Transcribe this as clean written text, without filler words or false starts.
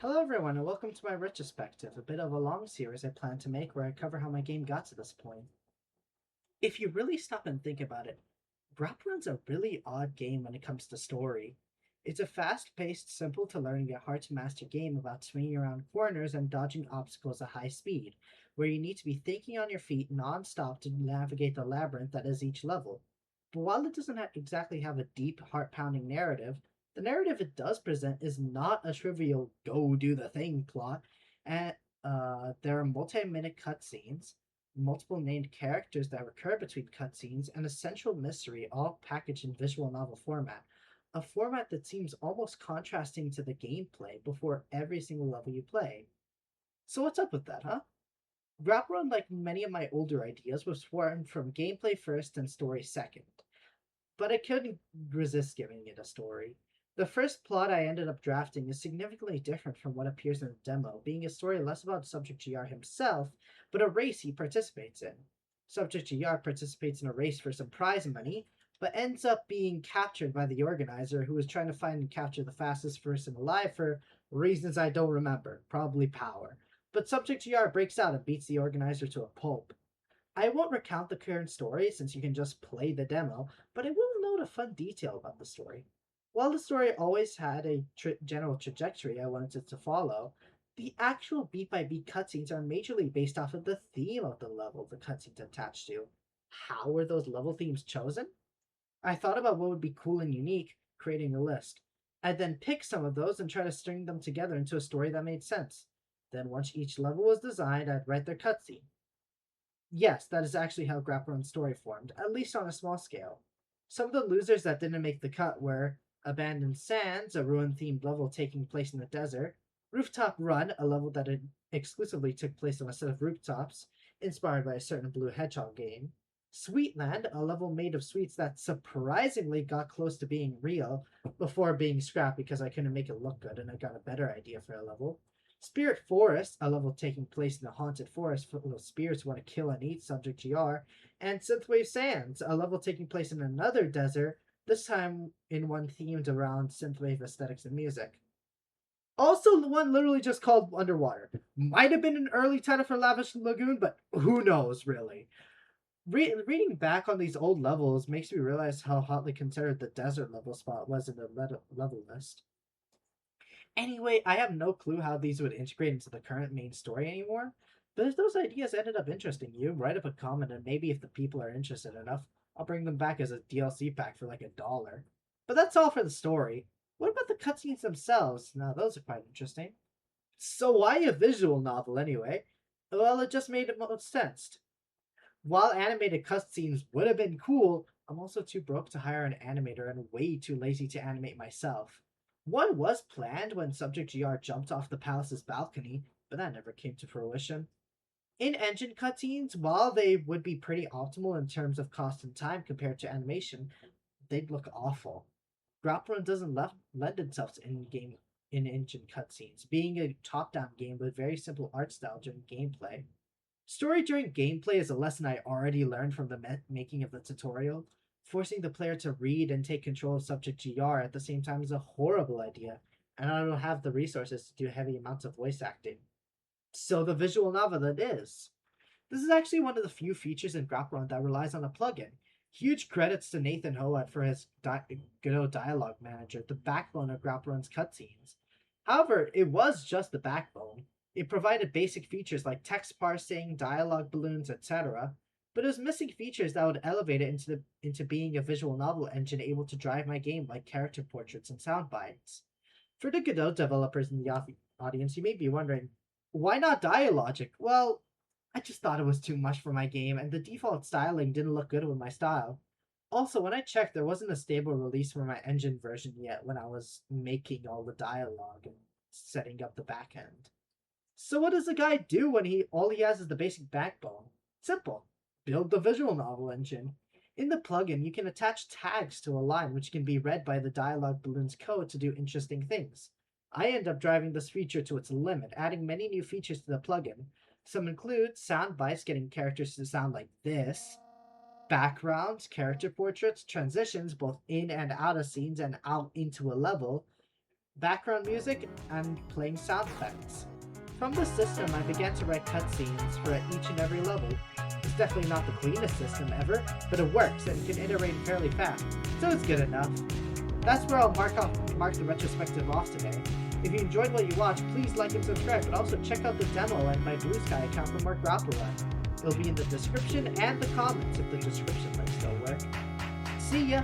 Hello everyone and welcome to my retrospective, a bit of a long series I plan to make where I cover how my game got to this point. If you really stop and think about it, GrappleRun's a really odd game when it comes to story. It's a fast-paced, simple to learn yet hard to master game about swinging around corners and dodging obstacles at high speed, where you need to be thinking on your feet non-stop to navigate the labyrinth that is each level. But while it doesn't exactly have a deep, heart-pounding narrative, the narrative it does present is not a trivial "go do the thing" plot, and there are multi-minute cutscenes, multiple named characters that recur between cutscenes, and a central mystery, all packaged in visual novel format. A format that seems almost contrasting to the gameplay before every single level you play. So what's up with that, huh? GrappleRun, like many of my older ideas, was formed from gameplay first and story second, but I couldn't resist giving it a story. The first plot I ended up drafting is significantly different from what appears in the demo, being a story less about Subject GR himself, but a race he participates in. Subject GR participates in a race for some prize money, but ends up being captured by the organizer who is trying to find and capture the fastest person alive for reasons I don't remember, probably power. But Subject GR breaks out and beats the organizer to a pulp. I won't recount the current story since you can just play the demo, but I will note a fun detail about the story. While the story always had a general trajectory I wanted it to follow, the actual beat by beat cutscenes are majorly based off of the theme of the level the cutscenes attached to. How were those level themes chosen? I thought about what would be cool and unique, creating a list. I'd then pick some of those and try to string them together into a story that made sense. Then, once each level was designed, I'd write their cutscene. Yes, that is actually how GrappleRun's story formed, at least on a small scale. Some of the losers that didn't make the cut were Abandoned Sands, a ruin-themed level taking place in the desert, Rooftop Run, a level that exclusively took place on a set of rooftops, inspired by a certain Blue Hedgehog game, Sweetland, a level made of sweets that surprisingly got close to being real before being scrapped because I couldn't make it look good and I got a better idea for a level, Spirit Forest, a level taking place in a haunted forest full of spirits who want to kill and eat Subject GR, and Synthwave Sands, a level taking place in another desert, this time in one themed around synthwave aesthetics and music. Also, the one literally just called Underwater. Might have been an early title for Lavish Lagoon, but who knows, really. Reading back on these old levels makes me realize how hotly considered the desert level spot was in the level list. Anyway, I have no clue how these would integrate into the current main story anymore, but if those ideas ended up interesting you, write up a comment and maybe if the people are interested enough, I'll bring them back as a DLC pack for like $1. But that's all for the story. What about the cutscenes themselves? Now, those are quite interesting. So why a visual novel anyway? Well, it just made most sense. While animated cutscenes would have been cool, I'm also too broke to hire an animator and way too lazy to animate myself. One was planned when Subject GR jumped off the palace's balcony, but that never came to fruition. In-engine cutscenes, while they would be pretty optimal in terms of cost and time compared to animation, they'd look awful. GrappleRun doesn't lend itself to in-game in-engine cutscenes, being a top-down game with very simple art style during gameplay. Story during gameplay is a lesson I already learned from the making of the tutorial. Forcing the player to read and take control of Subject GR at the same time is a horrible idea, and I don't have the resources to do heavy amounts of voice acting. So the visual novel it is. This is actually one of the few features in GrappleRun that relies on a plugin. Huge credits to Nathan Hoat for his Godot Dialogue Manager, the backbone of GrappleRun's cutscenes. However, it was just the backbone. It provided basic features like text parsing, dialogue balloons, etc., but it was missing features that would elevate it into being a visual novel engine able to drive my game like character portraits and sound bites. For the Godot developers in the audience, you may be wondering, why not Dialogic? Well, I just thought it was too much for my game, and the default styling didn't look good with my style. Also, when I checked, there wasn't a stable release for my engine version yet when I was making all the dialogue and setting up the backend. So what does the guy do when all he has is the basic backbone? Simple. Build the visual novel engine. In the plugin, you can attach tags to a line which can be read by the dialogue balloon's code to do interesting things. I end up driving this feature to its limit, adding many new features to the plugin. Some include sound bites getting characters to sound like this, backgrounds, character portraits, transitions both in and out of scenes and out into a level, background music, and playing sound effects. From this system, I began to write cutscenes for each and every level. It's definitely not the cleanest system ever, but it works and can iterate fairly fast, so it's good enough. That's where I'll mark the retrospective off today. If you enjoyed what you watched, please like and subscribe, but also check out the demo and my Blue Sky account for more GrappleRun. It'll be in the description and the comments if the description links still work. See ya!